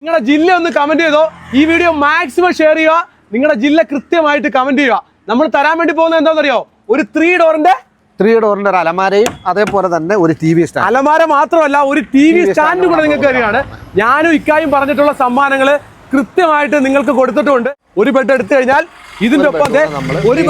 നിങ്ങളുടെ ജില്ല ഒന്ന് കമന്റ് ചെയ്തോ. ഈ വീഡിയോ മാക്സിമം ഷെയർ ചെയ്യുക. നിങ്ങളുടെ ജില്ല കൃത്യമായിട്ട് കമന്റ് ചെയ്യുക. നമ്മൾ തരാൻ വേണ്ടി പോകുന്നത് എന്താണെന്നറിയോ? ഒരു 3 ഡോറിന്റെ ഒരു അലമാരയും അതേപോലെ തന്നെ ഒരു TV സ്റ്റാൻഡ്. അലമാര മാത്രമല്ല, ഒരു TV സ്റ്റാൻഡ് കൂടെ നിങ്ങൾക്ക് തരികയാണ്. ഞാനും ഇക്കായും പറഞ്ഞിട്ടുള്ള സമ്മാനങ്ങൾ കൃത്യമായിട്ട് നിങ്ങൾക്ക് കൊടുത്തിട്ടുണ്ട്. ഒരു ബെഡ് എടുത്തു കഴിഞ്ഞാൽ ഇതിന്റെ ഒപ്പം ഒരു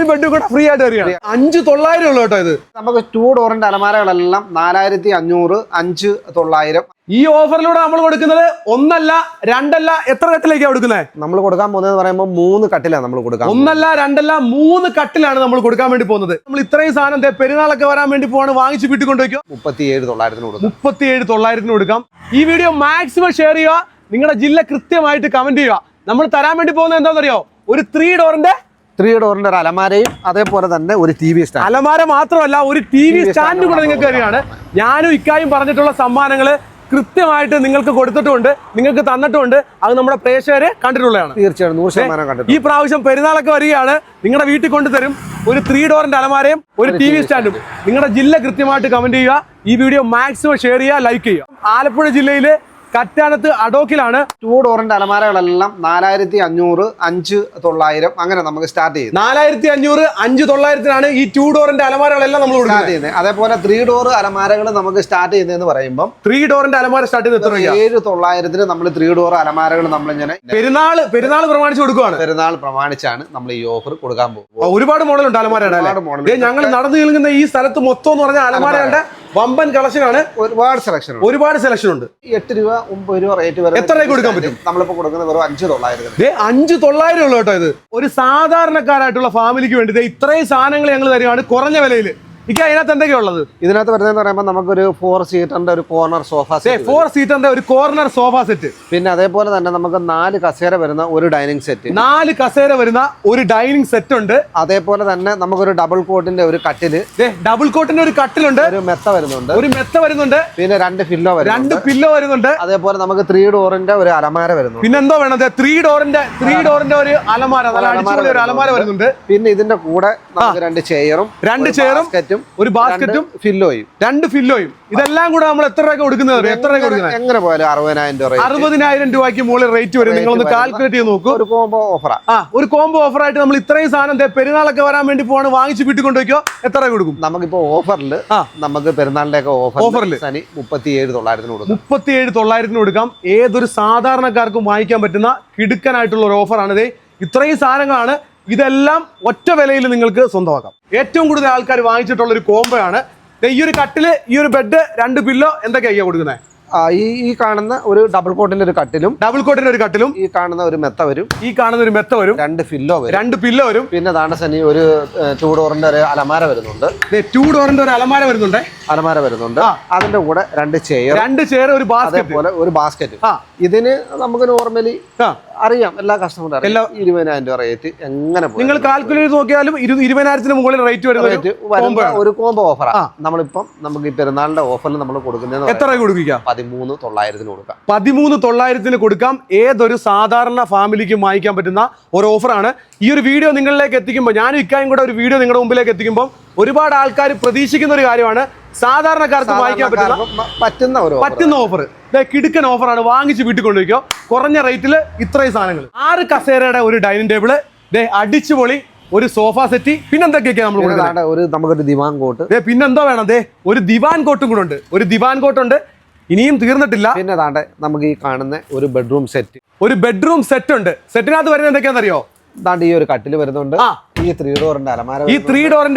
ബെഡ് കൂടെ ഫ്രീ ആയിട്ട് തരികയാണ്. 5,900 ഉള്ളു കേട്ടോ. ഇത് നമുക്ക് 2 ഡോറിന്റെ അലമാരകളെല്ലാം 4,500, 5,900. ഈ ഓഫറിലൂടെ നമ്മൾ കൊടുക്കുന്നത് 1 അല്ല 2 അല്ല, എത്ര കട്ടിലേക്കാണ് കൊടുക്കുന്നത്? നമ്മൾ കൊടുക്കാൻ പോകുന്നത് പറയുമ്പോൾ 3 കട്ടിലാണ് നമ്മൾ കൊടുക്കാൻ. 1 അല്ല 2 അല്ല 3 കട്ടിലാണ് നമ്മൾ കൊടുക്കാൻ വേണ്ടി പോകുന്നത്. നമ്മൾ ഇത്രയും സാധനം പെരുന്നാളൊക്കെ വരാൻ വേണ്ടി പോവാണ്, വാങ്ങിച്ച് വീട്ടിൽ കൊണ്ടുവയ്ക്കും. 37,900 കൊടുക്കാം. 37,900 കൊടുക്കാം. ഈ വീഡിയോ മാക്സിമം ഷെയർ ചെയ്യുക. നിങ്ങളുടെ ജില്ല കൃത്യമായിട്ട് കമന്റ് ചെയ്യുക. നമ്മൾ തരാൻ വേണ്ടി പോകുന്നത് എന്താണെന്നറിയോ? ഒരു 3 ഡോറിന്റെ ഒരു അലമാരയും അതേപോലെ തന്നെ ഒരു TV സ്റ്റാൻഡ്. അലമാര മാത്രമല്ല, ഒരു TV സ്റ്റാൻഡ് കൂടെ നിങ്ങൾക്ക് തരികയാണ്. ഞാനും ഇക്കായും പറഞ്ഞിട്ടുള്ള സമ്മാനങ്ങൾ കൃത്യമായിട്ട് നിങ്ങൾക്ക് കൊടുത്തിട്ടുണ്ട്, നിങ്ങൾക്ക് തന്നിട്ടുണ്ട്. അത് നമ്മുടെ പ്രേക്ഷകരെ കണ്ടിട്ടുള്ളതാണ്. തീർച്ചയായും 100% കണ്ടിട്ടുണ്ട്. ഈ പ്രാവശ്യം പെരുന്നാളൊക്കെ വരികയാണ്, നിങ്ങളുടെ വീട്ടിൽ കൊണ്ടുതരും. ഒരു 3 ഡോറിന്റെ അലമാരയും ഒരു TV സ്റ്റാൻഡും. നിങ്ങളുടെ ജില്ല കൃത്യമായിട്ട് കമന്റ് ചെയ്യുക. ഈ വീഡിയോ മാക്സിമം ഷെയർ ചെയ്യുക, ലൈക്ക് ചെയ്യുക. ആലപ്പുഴ ജില്ലയിലെ കറ്റാനത്ത് അടോക്കിലാണ് 2 ഡോറിന്റെ അലമാരകളെല്ലാം 4,500, 5,900 അങ്ങനെ നമുക്ക് സ്റ്റാർട്ട് ചെയ്യും. 4,500, 5,900 ഈ 2 ഡോറിന്റെ അലമാരകളെല്ലാം നമ്മൾ സ്റ്റാർട്ട് ചെയ്യുന്നത്. അതേപോലെ 3 ഡോർ അലമാരകൾ നമുക്ക് സ്റ്റാർട്ട് ചെയ്യുന്നതെന്ന് പറയുമ്പോൾ 3 ഡോറിന്റെ അലമാര സ്റ്റാർട്ട് ചെയ്യുന്നത് 7,900 നമ്മൾ 3 ഡോർ അലമാരകൾ നമ്മളിങ്ങനെ പെരുന്നാൾ പ്രമാണിച്ച് കൊടുക്കുകയാണ്. പെരുന്നാൾ പ്രമാണിച്ചാണ് നമ്മൾ ഈ ഓഫർ കൊടുക്കാൻ പോകുന്നത്. ഒരുപാട് മോഡലുണ്ട് അലമാരയുടെ. ഞങ്ങൾ നടന്നു നിൽക്കുന്ന ഈ സ്ഥലത്ത് മൊത്തം എന്ന് പറഞ്ഞാൽ അലമാരകളുടെ വമ്പൻ കളക്ഷനാണ്. ഒരുപാട് സെലക്ഷൻ ഉണ്ട്. 8 രൂപ 9 രൂപ റേറ്റ് വരെ എത്ര കൊടുക്കാൻ പറ്റും? നമ്മളിപ്പോ കൊടുക്കുന്നത് വെറും 5,900. 5,900 ഉള്ളു കേട്ടോ. ഇത് ഒരു സാധാരണക്കാരായിട്ടുള്ള ഫാമിലിക്ക് വേണ്ടി ഇത്രയും സാധനങ്ങൾ ഞങ്ങൾ തരുവാണ് കുറഞ്ഞ വിലയിൽ. ഇതിനകത്ത് എന്തൊക്കെയാ ഉള്ളത്? ഇതിനകത്ത് വരുന്നതെന്ന് പറയുമ്പോൾ നമുക്കൊരു 4 സീറ്ററിന്റെ ഒരു കോർണർ സോഫ സെറ്റ്. 4 സീറ്ററിന്റെ ഒരു കോർണർ സോഫ സെറ്റ്. പിന്നെ അതേപോലെ തന്നെ നമുക്ക് 4 കസേര വരുന്ന ഒരു ഡൈനിങ് സെറ്റ്. 4 കസേര വരുന്ന ഒരു ഡൈനിങ് സെറ്റ് ഉണ്ട്. അതേപോലെ തന്നെ നമുക്കൊരു ഡബിൾ കോട്ടിന്റെ ഒരു കട്ടില്. ഡബിൾ കോട്ടിന്റെ ഒരു കട്ടിലുണ്ട്. ഒരു മെത്ത വരുന്നുണ്ട്. പിന്നെ 2 പില്ലോ വരുന്നുണ്ട്. അതേപോലെ നമുക്ക് 3 ഡോറിന്റെ ഒരു അലമാര വരുന്നുണ്ട്. പിന്നെ എന്തോ വേണം? 3 ഡോറിന്റെ ഒരു അലമാര, ഒരു അലമാര വരുന്നുണ്ട്. പിന്നെ ഇതിന്റെ കൂടെ നമുക്ക് 2 ചെയറും ഒരു ബാസ്ക്കറ്റും 2 ഫില്ലോയും. ഇതെല്ലാം കൂടെ നമ്മൾ എത്ര രൂപ കൊടുക്കുന്നത്? എങ്ങനെ പോയാലും 60,000 രൂപയ്ക്ക് മുകളിൽ റേറ്റ് വരും. നിങ്ങളൊന്ന് കാൽക്കുലേറ്റ് ചെയ്ത് നോക്കൂ. ഒരു കോംബോ ഓഫർ ആയിട്ട് നമ്മൾ ഇത്രയും സാധനം പെരുന്നാളൊക്കെ വരാൻ വേണ്ടി പോവാണ്, വാങ്ങിച്ച് വീട്ടിൽ കൊണ്ടുവയ്ക്കോ. എത്ര രൂപ കൊടുക്കും? നമുക്കിപ്പോ ഓഫറിൽ നമുക്ക് പെരുന്നാളിന്റെ ഓഫറിൽ 37,900 കൊടുക്കാം. ഏതൊരു സാധാരണക്കാർക്കും വാങ്ങിക്കാൻ പറ്റുന്ന കിടുക്കനായിട്ടുള്ള ഒരു ഓഫറാണ്. ഇത്രയും സാധനങ്ങളാണ്. ഇതെല്ലാം ഒറ്റ വിലയിൽ നിങ്ങൾക്ക് സ്വന്തമാക്കാം. ഏറ്റവും കൂടുതൽ ആൾക്കാർ വാങ്ങിച്ചിട്ടുള്ള ഒരു കോംബോ ആണ്. ഈ ഒരു കട്ടില്, ഈ ഒരു ബെഡ്, 2 പില്ലോ, എന്തൊക്കെയാ കൊടുക്കുന്നത്? ഈ കാണുന്ന ഒരു ഡബിൾ കോട്ടിന്റെ ഒരു കട്ടിലും ഈ കാണുന്ന ഒരു മെത്ത വരും. 2 പില്ലോ വരും. പിന്നെ സനി ഒരു 2 ഡോറിന്റെ ഒരു അലമാര വരുന്നുണ്ട്. 2 ഡോറിന്റെ ഒരു അലമാര വരുന്നുണ്ട്. അതിന്റെ കൂടെ 2 ചെയർ, ഒരു ബാസ്ക്കറ്റ്. ഇതിന് നമുക്ക് നോർമലി അറിയാം, എല്ലാ കസ്റ്റമറും 20,000 രൂപ റേറ്റ്. എങ്ങനെ നിങ്ങൾ കാൽക്കുലേറ്റ് നോക്കിയാലും 20,000 മുകളിൽ റേറ്റ് വരുന്ന ഒരു കോംബോ ഓഫറാണ്. നമ്മളിപ്പം നമുക്ക് ഈ പെരുന്നാളിന്റെ ഓഫറിൽ നമ്മൾ കൊടുക്കുന്നത് എത്ര കൊടുക്കുക? 13,900 കൊടുക്കാം. 13,900 കൊടുക്കാം. ഏതൊരു സാധാരണ ഫാമിലിക്കും വാങ്ങിക്കാൻ പറ്റുന്ന ഒരു ഓഫറാണ്. ഈ ഒരു വീഡിയോ നിങ്ങളിലേക്ക് എത്തിക്കുമ്പോൾ, ഞാനും ഇക്കായും കൂടെ ഒരു വീഡിയോ നിങ്ങളുടെ മുമ്പിലേക്ക് എത്തിക്കുമ്പോൾ ഒരുപാട് ആൾക്കാർ പ്രതീക്ഷിക്കുന്ന ഒരു കാര്യമാണ്. സാധാരണക്കാർക്ക് വാങ്ങിക്കാൻ പറ്റുന്ന ഓഫർ. കിടുക്കൻ ഓഫറാണ്. വാങ്ങിച്ച് വീട്ടിൽ കൊണ്ടുവയ്ക്കോ. കുറഞ്ഞ റേറ്റിൽ ഇത്രയും സാധനങ്ങൾ. 6 കസേരയുടെ ഒരു ഡൈനിങ് ടേബിള്, അടിച്ചുപൊളി ഒരു സോഫ സെറ്റ്. പിന്നെന്തൊക്കെയാ നമുക്കൊരു ദിവാൻ കോട്ട്. പിന്നെന്തോ വേണം? ഒരു ദിവാൻ കോട്ടും കൂടെ ഉണ്ട്. ഇനിയും തീർന്നിട്ടില്ല. പിന്നെ നമുക്ക് ഈ കാണുന്ന ഒരു ബെഡ്റൂം സെറ്റ് ഉണ്ട്. സെറ്റിനകത്ത് വരുന്നത് എന്തൊക്കെയാണെന്നറിയോ? ഈ ഒരു കട്ടില് വരുന്നുണ്ട്. ഈ 3 ഡോറിന്റെ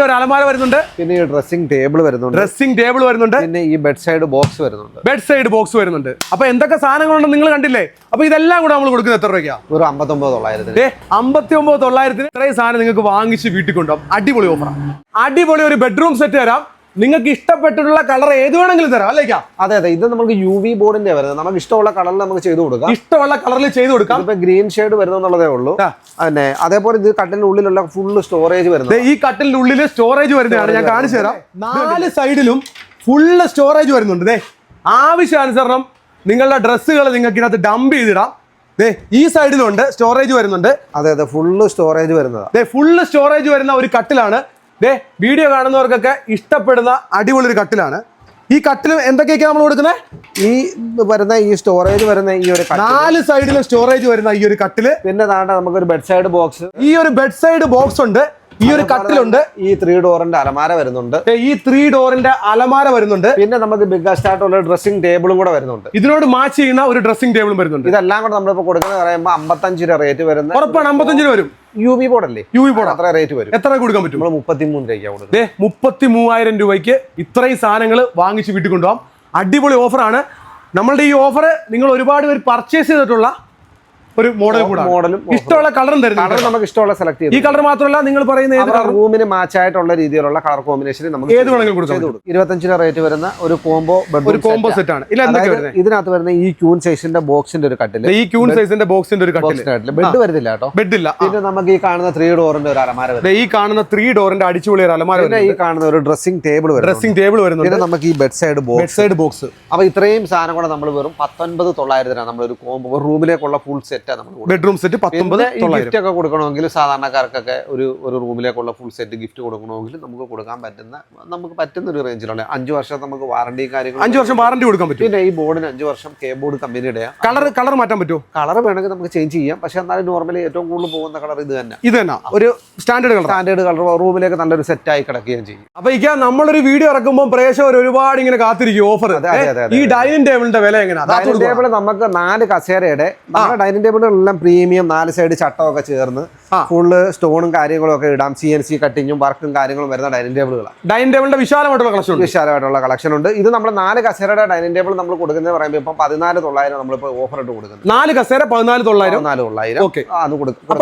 ഒരു അലമാര വരുന്നുണ്ട്. പിന്നെ ഈ ഡ്രസ്സിംഗ് ടേബിൾ വരുന്നുണ്ട്. പിന്നെ ഈ ബെഡ് സൈഡ് ബോക്സ് വരുന്നുണ്ട്. അപ്പൊ എന്തൊക്കെ സാധനങ്ങളുണ്ടെന്ന് നിങ്ങൾ കണ്ടില്ലേ? അപ്പൊ ഇതെല്ലാം കൂടെ നമ്മൾ കൊടുക്കുന്നത് എത്ര രൂപയ്ക്കാ? ഒരു 59,900. 59,900 ഇത്രയും സാധനം നിങ്ങൾക്ക് വാങ്ങിച്ച് വീട്ടിൽ കൊണ്ടുപോകും. അടിപൊളി ഓഫറാണ്. അടിപൊളി ഒരു ബെഡ്റൂം സെറ്റ് തരാം. നിങ്ങൾക്ക് ഇഷ്ടപ്പെട്ടിട്ടുള്ള കളർ ഏത് വേണമെങ്കിലും തരാം. അല്ലേക്കാ? അതെ. ഇത് നമുക്ക് UV ബോർഡിന്റെ വരുന്നത്. നമുക്ക് ഇഷ്ടമുള്ള കളറിൽ നമുക്ക് ചെയ്തു കൊടുക്കാം. ഇഷ്ടമുള്ള കളറിൽ ചെയ്തു കൊടുക്കാം. ഇപ്പൊ ഗ്രീൻ ഷെയ്ഡ് വരുന്നുള്ളതേ ഉള്ളൂ. അതേപോലെ ഇത് കട്ടിലിന്റെ ഉള്ളിലുള്ള ഫുള്ള് സ്റ്റോറേജ് വരുന്നത്. ഈ കട്ടിലിന്റെ ഉള്ളിൽ സ്റ്റോറേജ് വരുന്നതാണ്. ഞാൻ കാണിച്ചു തരാം. 4 സൈഡിലും ഫുള്ള് സ്റ്റോറേജ് വരുന്നുണ്ട്. ആവശ്യാനുസരണം നിങ്ങളുടെ ഡ്രസ്സുകൾ നിങ്ങൾക്ക് ഇതിനകത്ത് ഡംപ് ചെയ്തിടാം. ഈ സൈഡിലുണ്ട് സ്റ്റോറേജ് വരുന്നുണ്ട്. അതെ. ഫുള്ള് സ്റ്റോറേജ് വരുന്ന ഒരു കട്ടിലാണ്. വീഡിയോ കാണുന്നവർക്കൊക്കെ ഇഷ്ടപ്പെടുന്ന അടിപൊളി ഒരു കട്ടിലാണ്. ഈ കട്ടിൽ എന്തൊക്കെയൊക്കെയാണ് നമ്മൾ കൊടുക്കുന്നത്? ഈ വരുന്ന ഈ സ്റ്റോറേജ് വരുന്ന ഈ ഒരു 4 സൈഡിലും സ്റ്റോറേജ് വരുന്ന ഈ ഒരു കട്ടില്. പിന്നെ നമുക്കൊരു ബെഡ് സൈഡ് ബോക്സ്. ഈ ഒരു ബെഡ് സൈഡ് ബോക്സ് ഉണ്ട്, ഈ ഒരു കട്ടിലുണ്ട്. ഈ 3 ഡോറിന്റെ അലമാര വരുന്നുണ്ട്. ഈ 3 ഡോറിന്റെ അലമാര വരുന്നുണ്ട്. പിന്നെ നമുക്ക് ബിഗ്ഗസ്റ്റ് ആയിട്ടുള്ള ഡ്രസ്സിംഗ് ടേബിളും കൂടെ വരുന്നുണ്ട്. ഇതിനോട് മാച്ച് ചെയ്യുന്ന ഒരു ഡ്രസ്സിംഗ് ടേബിളും വരുന്നുണ്ട്. ഇതെല്ലാം കൂടെ നമ്മളിപ്പോ കൊടുക്കുന്നത് പറയുമ്പോൾ 55 രൂപ റേറ്റ് വരുന്നത്. ഉറപ്പാണ് 55 രൂപ വരും. UV ബോർഡ് അല്ലേ? UV ബോർഡ് അത്ര റേറ്റ് വരും. എത്ര കൊടുക്കാൻ പറ്റും? നമ്മൾ 33 രൂപയ്ക്കാണ് കൊടുക്കുന്നത്. 33,000 രൂപയ്ക്ക് ഇത്രയും സാധനങ്ങൾ വാങ്ങിച്ച് വീട്ടിൽ കൊണ്ടുപോകാം. അടിപൊളി ഓഫറാണ്. നമ്മളുടെ ഈ ഓഫർ നിങ്ങൾ ഒരുപാട് പേര് പർച്ചേസ് ചെയ്തിട്ടുള്ള ഒരു മോഡലും ഇഷ്ടമുള്ള കളറും തരുന്നത്. നമുക്ക് ഇഷ്ടമുള്ള സെലക്ട് ചെയ്യും. ഈ കളർ മാത്രമല്ല, നിങ്ങൾ പറയുന്ന റൂമിന് മാച്ച് ആയിട്ടുള്ള രീതിയിലുള്ള കളർ കോമ്പിനേഷൻ നമുക്ക് ഏത് വേണമെങ്കിലും കൊടുക്കാം. 25 രൂപ റേറ്റ് വരുന്ന ഒരു കോംബോ സെറ്റ് ആണ്. ഇതിനകത്ത് വരുന്ന ഈ ക്യൂൺ സൈസിന്റെ ബോക്സിന്റെ ഒരു കട്ടില്. ഈ ക്യൂൺ സൈസിന്റെ ബോക്സിന്റെ ഒരു കട്ടില്. ബെഡ് വരുന്നില്ല കേട്ടോ. ബെഡില്ല. പിന്നെ നമുക്ക് ഈ കാണുന്ന 3 ഡോറിന്റെ ഒരു അലമാര വരുന്നത്. ഈ കാണുന്ന 3 ഡോറിന്റെ അടിച്ചുപൊളി ഒരു അലമാര. പിന്നെ ഈ കാണുന്ന ഒരു ഡ്രസ്സിംഗ് ടേബിൾ വരുന്നുണ്ട്. പിന്നെ നമുക്ക് ഈ ബെഡ് സൈഡ് ബോക്സ്. അപ്പൊ ഇത്രയും സാധനം കൂടെ നമ്മൾ വെറും 19,900 നമ്മളൊരു കോംബോ റൂമിലേക്കുള്ള ഫുൾ സെറ്റ് നമ്മൾ ബെഡ്റൂം സെറ്റ് 19,900 ഒക്കെ കൊടുക്കണമെങ്കിൽ സാധാരണക്കാർക്കൊക്കെ ഒരു റൂമിലേക്കുള്ള ഫുൾ സെറ്റ് ഗിഫ്റ്റ് കൊടുക്കണമെങ്കിൽ നമുക്ക് കൊടുക്കാൻ പറ്റുന്ന ഒരു റേഞ്ചിലുള്ള 5 വർഷം നമുക്ക് വാറണ്ടി കാര്യങ്ങൾ 5 വർഷം വാറണ്ടി കൊടുക്കാൻ പറ്റും. പിന്നെ ഈ ബോർഡിന് 5 വർഷം ബോർഡ് കമ്പനിയുടെ കളർ മാറ്റാൻ പറ്റുമോ? കളർ വേണമെങ്കിൽ നമുക്ക് ചേഞ്ച് ചെയ്യാം. പക്ഷെ എന്നാലും നോർമലി ഏറ്റവും കൂടുതൽ പോകുന്ന കളർ ഇത് തന്നെ ഒരു സ്റ്റാൻഡേർഡ് കളർ റൂമിലേക്ക് നല്ലൊരു സെറ്റ് ആയി കിടക്കുകയും ചെയ്യും. അപ്പൊ നമ്മളൊരു വീഡിയോ ഇറക്കുമ്പോൾ പ്രേക്ഷകർ ഒരുപാട് ഇങ്ങനെ കാത്തിരിക്കും ഓഫർ. ഈ ഡൈനിങ് ടേബിളിന്റെ വില എങ്ങനെയാണ്? ഡൈനിങ് ടേബിൾ നമുക്ക് 4 കസേരയുടെ നമ്മുടെ ഡൈനിങ് ടേബിളുകളെല്ലാം പ്രീമിയം 4 സൈഡ് ചട്ടമൊക്കെ ചേർന്ന് ഫുള്ള് സ്റ്റോണും കാര്യങ്ങളും ഒക്കെ ഇടാം. CNC കട്ടിങ്ങും വർക്കും കാര്യങ്ങളും വരുന്ന ഡൈനിങ് ടേബിളുകളാണ്. ഡൈനിങ് ടേബിളിന്റെ വിശാലമായിട്ടുള്ള കളക്ഷൻ ഉണ്ട്. ഇത് നമ്മൾ 4 കസേരയുടെ ഡൈനിങ് ടേബിൾ നമ്മൾ കൊടുക്കുന്നത് പറയുമ്പോൾ ഇപ്പം 14,900 നമ്മളിപ്പോ ഓഫർ ഇട്ട് കൊടുക്കുന്നത്. 4 കസേര 14,900.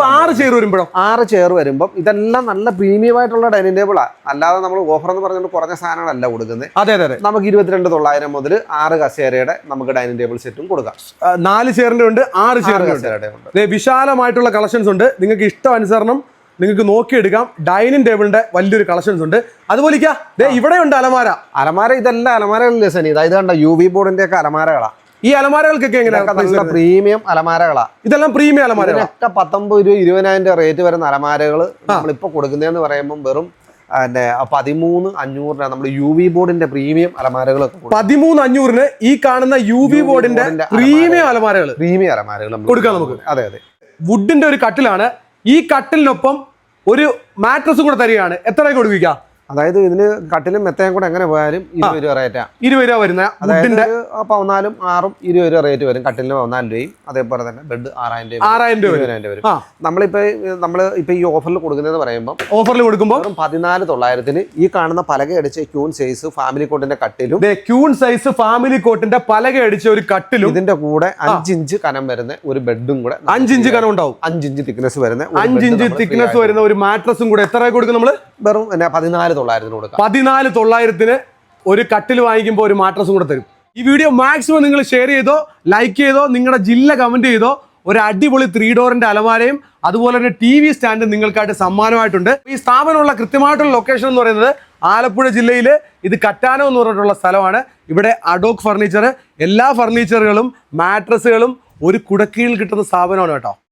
6 ചെയർ വരുമ്പോഴോ? 6 ചെയർ വരുമ്പോൾ ഇതെല്ലാം നല്ല പ്രീമിയം ആയിട്ടുള്ള ഡൈനിങ് ടേബിളാണ്. അല്ലാതെ നമ്മൾ ഓഫർ എന്ന് പറഞ്ഞുകൊണ്ട് കുറഞ്ഞ സാധനങ്ങളല്ല കൊടുക്കുന്നത്. അതെ. നമുക്ക് 22,900 മുതൽ 6 കസേരയുടെ നമുക്ക് ഡൈനിങ് ടേബിൾ സെറ്റും കൊടുക്കാം. 4 ചെയറിന്റെ ഉണ്ട്, 6 ചെയറിന്റെ ഉണ്ട്. വിശാലമായിട്ടുള്ള കളക്ഷൻസ് ഉണ്ട്. നിങ്ങൾക്ക് ഇഷ്ടാനുസരണം നിങ്ങൾക്ക് നോക്കിയെടുക്കാം. ഡൈനിങ് ടേബിളിന്റെ വലിയൊരു കളക്ഷൻസ് ഉണ്ട്. അതുപോലെ ഇവിടെ ഉണ്ട് അലമാര. ഇതെല്ലാം അലമാരകളിലെ സനി. ഇത് കണ്ട UV ബോർഡിന്റെ ഒക്കെ അലമാരകളാണ്. ഈ അലമാരകൾക്കൊക്കെ എങ്ങനെയാണ്? പ്രീമിയം അലമാരകളാണ്. ഇതെല്ലാം പ്രീമിയം അലമാരകളൊക്കെ 19 രൂപ 20,000 രൂപ റേറ്റ് വരുന്ന അലമാരകൾ നമ്മളിപ്പോ കൊടുക്കുന്നതെന്ന് പറയുമ്പോൾ വെറും 13,500 നമ്മൾ UV ബോർഡിന്റെ പ്രീമിയം അലമാരകളൊക്കെ 13,500 ഈ കാണുന്ന UV ബോർഡിന്റെ പ്രീമിയം അലമാരകൾ കൊടുക്കാം നമുക്ക്. അതെ. വുഡിന്റെ ഒരു കട്ടിലാണ്. ഈ കട്ടിലിനൊപ്പം ഒരു മാട്രസ് കൂടെ തരികയാണ്. എത്ര കൊടുക്കുക? അതായത് ഇതിന് കട്ടിലും മെത്തയും കൂടെ എങ്ങനെ പോയാലും 20 രൂപ റേറ്റാണ്. 20 രൂപ വരുന്ന 14 6 20 രൂപ റേറ്റ് വരും. കട്ടിലിന് 14 രൂപയും അതേപോലെ തന്നെ ബെഡ് 6,000 രൂപ വരും. നമ്മളിപ്പോ ഈ ഓഫറിൽ കൊടുക്കുന്നത് പറയുമ്പോൾ 14,900 ഈ കാണുന്ന പലക അടിച്ച ക്യൂൺ സൈസ് ഫാമിലി കോട്ടിന്റെ കട്ടിലും ഫാമിലി കോട്ടിന്റെ പലക അടിച്ച ഒരു കട്ടിലും ഇതിന്റെ കൂടെ 5 ഇഞ്ച് കനം വരുന്ന ഒരു ബെഡും കൂടെ 5 ഇഞ്ച് കനം ഉണ്ടാവും. 5 ഇഞ്ച് തിക്നെസ് വരുന്ന 5 ഇഞ്ച് തിക്നെസ് വരുന്ന ഒരു മാട്രസും കൂടെ എത്ര കൊടുക്കും? നമ്മള് വെറും 14,900 കൊടുക്കാം. 14,900 ഒരു കട്ടിൽ വാങ്ങിക്കുമ്പോൾ ഒരു മാട്രസും കൂടെ തരും. ഈ വീഡിയോ മാക്സിമം നിങ്ങൾ ഷെയർ ചെയ്തോ, ലൈക്ക് ചെയ്തോ, നിങ്ങളുടെ ജില്ല കമന്റ് ചെയ്തോ. ഒരു അടിപൊളി 3 ഡോറിന്റെ അലമാരയും അതുപോലെ തന്നെ TV സ്റ്റാൻഡും നിങ്ങൾക്കായിട്ട് സമ്മാനമായിട്ടുണ്ട്. ഈ സ്ഥാപനമുള്ള കൃത്യമായിട്ടുള്ള ലൊക്കേഷൻ എന്ന് പറയുന്നത് ആലപ്പുഴ ജില്ലയിൽ ഇത് കറ്റാനം എന്ന് പറഞ്ഞിട്ടുള്ള സ്ഥലമാണ്. ഇവിടെ അഡോക് ഫർണിച്ചർ എല്ലാ ഫർണിച്ചറുകളും മാട്രസുകളും ഒരു കുടക്കീഴിൽ കിട്ടുന്ന സ്ഥാപനമാണ് കേട്ടോ.